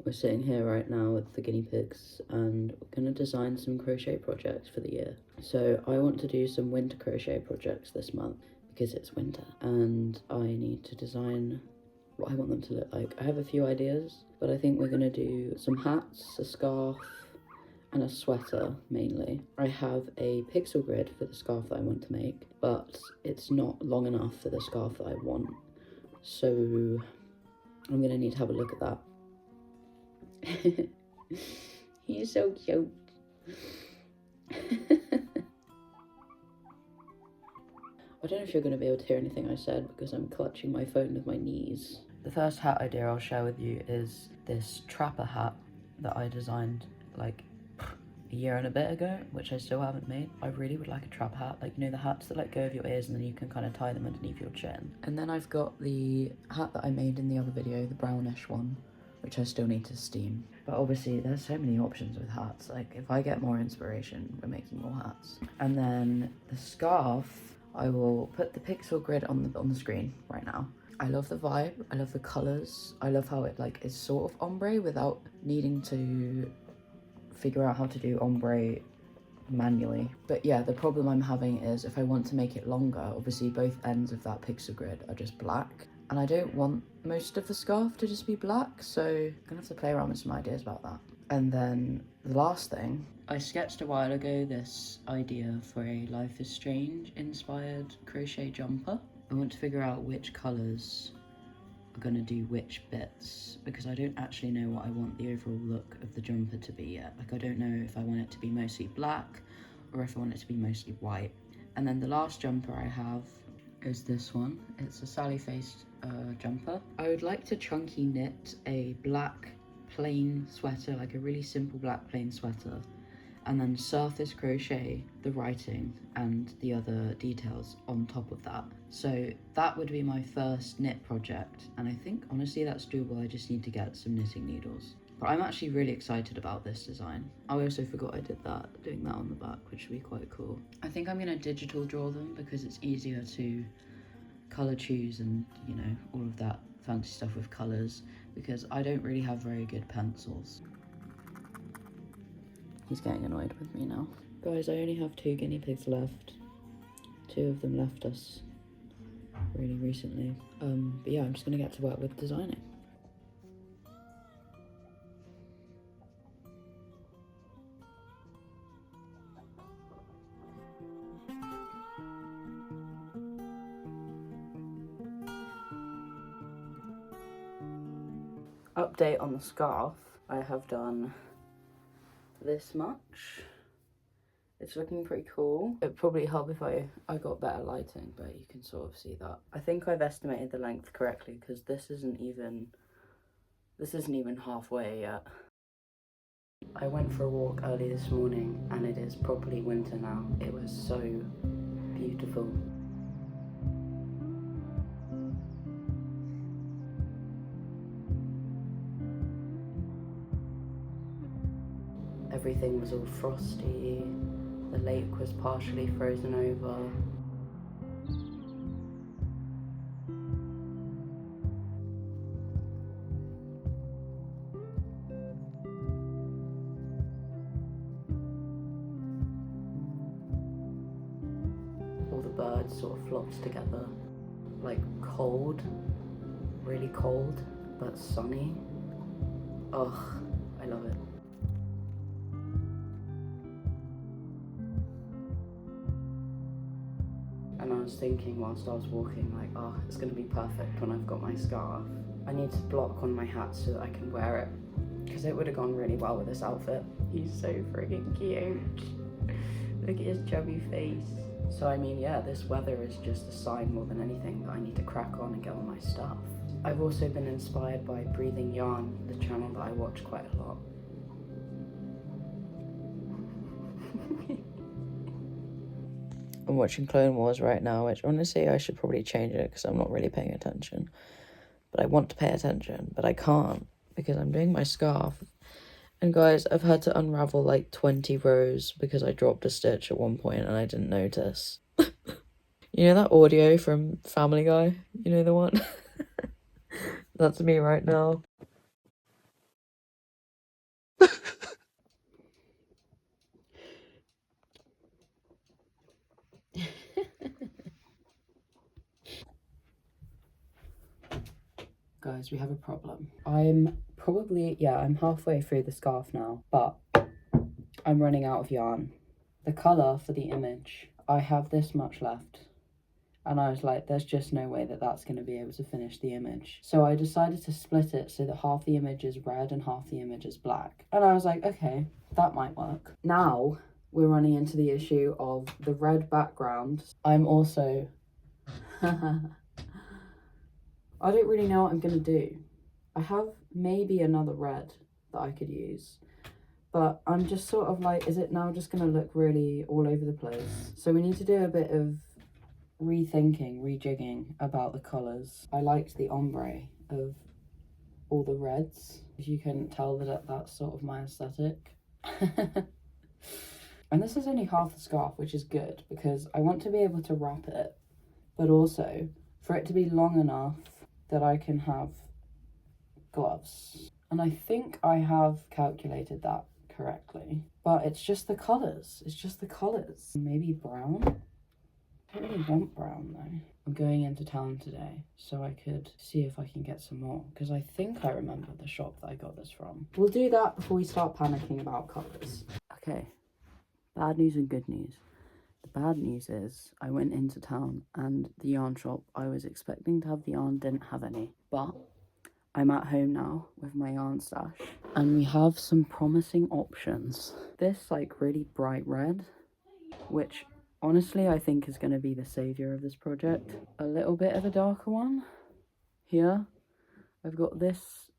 we're sitting here right now with the guinea pigs and we're going to design some crochet projects for the year. So I want to do some winter crochet projects this month because it's winter and I need to design what I want them to look like. I have a few ideas, but I think we're going to do some hats, a scarf, and a sweater mainly. I have a pixel grid for the scarf that I want to make, but it's not long enough for the scarf that I want. So I'm going to need to have a look at that. He's so cute. I don't know if you're going to be able to hear anything I said because I'm clutching my phone with my knees. The first hat idea I'll share with you is this trapper hat that I designed like a year and a bit ago, which I still haven't made. I really would like a trap hat, like, you know, the hats that let go of your ears and then you can kind of tie them underneath your chin. And then I've got the hat that I made in the other video, the brownish one, which I still need to steam. But obviously there's so many options with hats. Like, if I get more inspiration, we're making more hats. And then the scarf, I will put the pixel grid on the screen right now. I love the vibe, I love the colours, I love how it like is sort of ombre without needing to figure out how to do ombre manually. But yeah, the problem I'm having is if I want to make it longer, obviously both ends of that pixel grid are just black. And I don't want most of the scarf to just be black, so I'm gonna have to play around with some ideas about that. And then the last thing, I sketched a while ago this idea for a Life is Strange inspired crochet jumper. I want to figure out which colours are going to do which bits, because I don't actually know what I want the overall look of the jumper to be yet. Like, I don't know if I want it to be mostly black or if I want it to be mostly white. And then the last jumper I have is this one. It's a Sally-faced jumper. I would like to chunky knit a black plain sweater, like a really simple black plain sweater, and then surface crochet the writing and the other details on top of that. So that would be my first knit project, and I think honestly that's doable. I just need to get some knitting needles. But I'm actually really excited about this design. I also forgot I did that, doing that on the back, which would be quite cool. I think I'm gonna digital draw them because it's easier to colour choose and, you know, all of that fancy stuff with colours, because I don't really have very good pencils. He's getting annoyed with me now. Guys, I only have 2 guinea pigs left. 2 of them left us really recently. But yeah, I'm just gonna get to work with designing. Update on the scarf. I have done this much. It's looking pretty cool. It'd probably help if I got better lighting, but you can sort of see that. I think I've estimated the length correctly because this isn't even halfway yet. I went for a walk early this morning and it is properly winter now. It was so beautiful. Everything was all frosty, the lake was partially frozen over. All the birds sort of flocked together, like cold, really cold, but sunny. Ugh, I love it. And I was thinking whilst I was walking, like, oh, it's gonna be perfect when I've got my scarf. I need to block on my hat so that I can wear it, because it would have gone really well with this outfit. He's so freaking cute. Look at his chubby face. So I mean, yeah, this weather is just a sign more than anything that I need to crack on and get on my stuff. I've also been inspired by Breathing Yarn, the channel that I watch quite a lot. I'm watching Clone Wars right now, which honestly I should probably change it because I'm not really paying attention. But I want to pay attention, but I can't because I'm doing my scarf. And guys, I've had to unravel like 20 rows because I dropped a stitch at one point and I didn't notice. You know that audio from Family Guy? You know the one? That's me right now. Guys, we have a problem. I'm halfway through the scarf now, but I'm running out of yarn. The colour for the image, I have this much left. And I was like, there's just no way that that's going to be able to finish the image. So I decided to split it so that half the image is red and half the image is black. And I was like, okay, that might work. Now we're running into the issue of the red background. I'm also... I don't really know what I'm going to do. I have maybe another red that I could use. But I'm just sort of like, is it now just going to look really all over the place? So we need to do a bit of rethinking, rejigging about the colours. I liked the ombre of all the reds. If you couldn't tell that that's sort of my aesthetic. And this is only half the scarf, which is good because I want to be able to wrap it, but also for it to be long enough that I can have gloves. And I think I have calculated that correctly, but it's just the colours. It's just the colours. Maybe brown? I don't really want brown though. I'm going into town today, so I could see if I can get some more, because I think I remember the shop that I got this from. We'll do that before we start panicking about colours. Okay, bad news and good news. The bad news is I went into town and the yarn shop I was expecting to have the yarn didn't have any, but I'm at home now with my yarn stash and we have some promising options. This like really bright red, which honestly I think is going to be the saviour of this project. A little bit of a darker one here. I've got this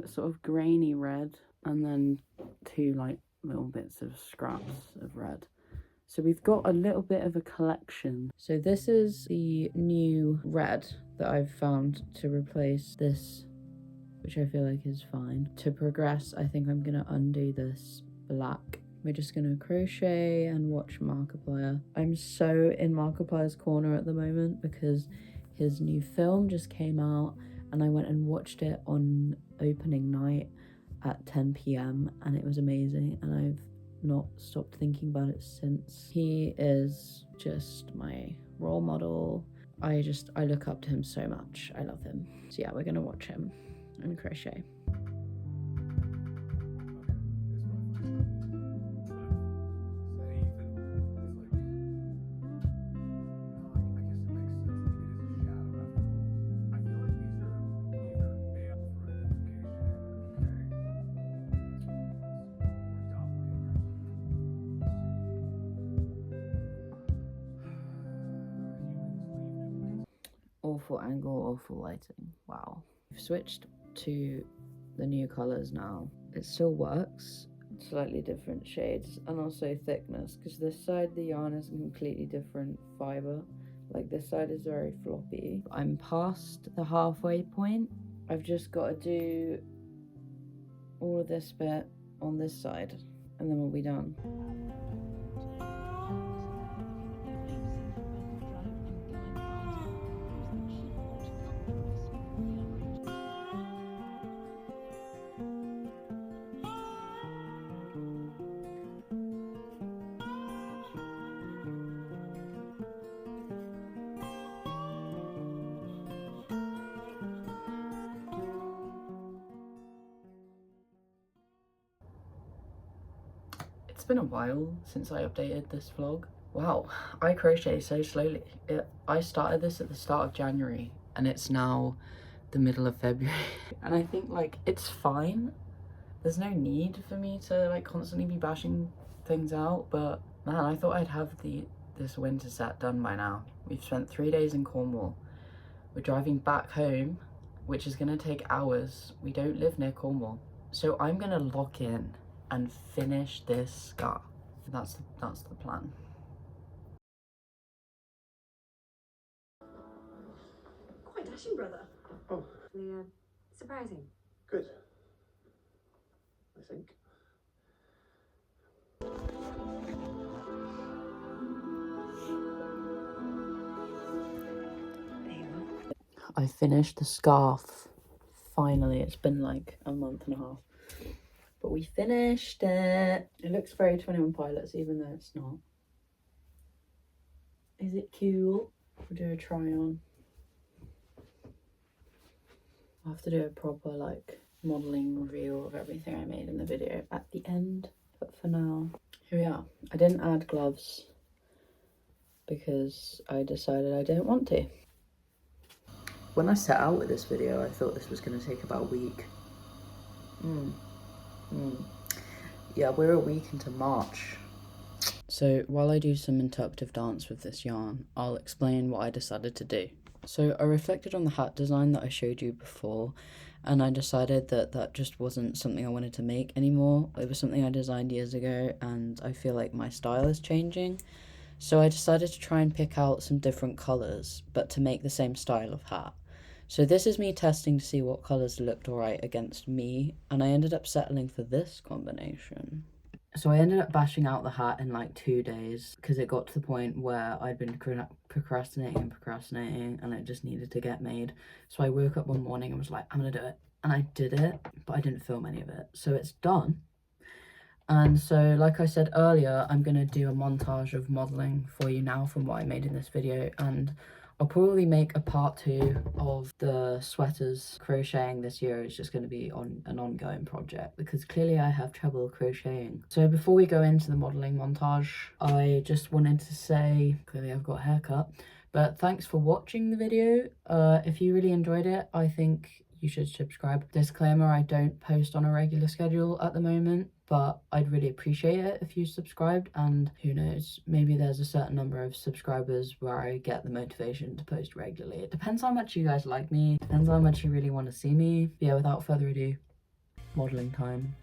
sort of grainy red and then two like little bits of scraps of red. So we've got a little bit of a collection. So this is the new red that I've found to replace this, which I feel like is fine. To progress, I think I'm gonna undo this black. We're just gonna crochet and watch Markiplier. I'm so in Markiplier's corner at the moment because his new film just came out and I went and watched it on opening night at 10 p.m. and it was amazing and I've not stopped thinking about it since. He is just my role model. I look up to him so much. I love him. So yeah, we're gonna watch him and crochet. Awful angle, awful lighting. Wow. I've switched to the new colours now. It still works, slightly different shades and also thickness, because this side the yarn is a completely different fibre. Like this side is very floppy. I'm past the halfway point. I've just got to do all of this bit on this side and then we'll be done. It's been a while since I updated this vlog. Wow, I crochet so slowly. I started this at the start of January and it's now the middle of February. And I think like it's fine. There's no need for me to like constantly be bashing things out, but man, I thought I'd have this winter set done by now. We've spent 3 days in Cornwall. We're driving back home, which is gonna take hours. We don't live near Cornwall. So I'm gonna lock in and finish this scarf. That's the plan. Quite dashing, brother. Oh. Surprising. Good. I think. I finished the scarf. Finally, it's been like a month and a half. But we finished it. It looks very 21 Pilots, even though it's not. Is it cool? We'll do a try on. I'll have to do a proper like modelling reveal of everything I made in the video at the end, but for now, here we are. I didn't add gloves because I decided I didn't want to. When I set out with this video, I thought this was going to take about a week. Yeah, we're a week into March. So while I do some interpretive dance with this yarn, I'll explain what I decided to do. So I reflected on the hat design that I showed you before, and I decided that that just wasn't something I wanted to make anymore. It was something I designed years ago, and I feel like my style is changing. So I decided to try and pick out some different colours, but to make the same style of hat. So this is me testing to see what colours looked alright against me, and I ended up settling for this combination. So I ended up bashing out the hat in like 2 days because it got to the point where I'd been procrastinating and it just needed to get made. So I woke up one morning and was like, I'm gonna do it. And I did it, but I didn't film any of it. So it's done. And so, like I said earlier, I'm gonna do a montage of modelling for you now from what I made in this video, and I'll probably make a part 2 of the sweaters crocheting this year. It's just going to be on an ongoing project because clearly I have trouble crocheting. So before we go into the modelling montage, I just wanted to say, clearly I've got a haircut, but thanks for watching the video. If you really enjoyed it, I think you should subscribe. Disclaimer, I don't post on a regular schedule at the moment, but I'd really appreciate it if you subscribed, and who knows, maybe there's a certain number of subscribers where I get the motivation to post regularly. It depends how much you guys like me, depends how much you really want to see me. But yeah, without further ado, modelling time.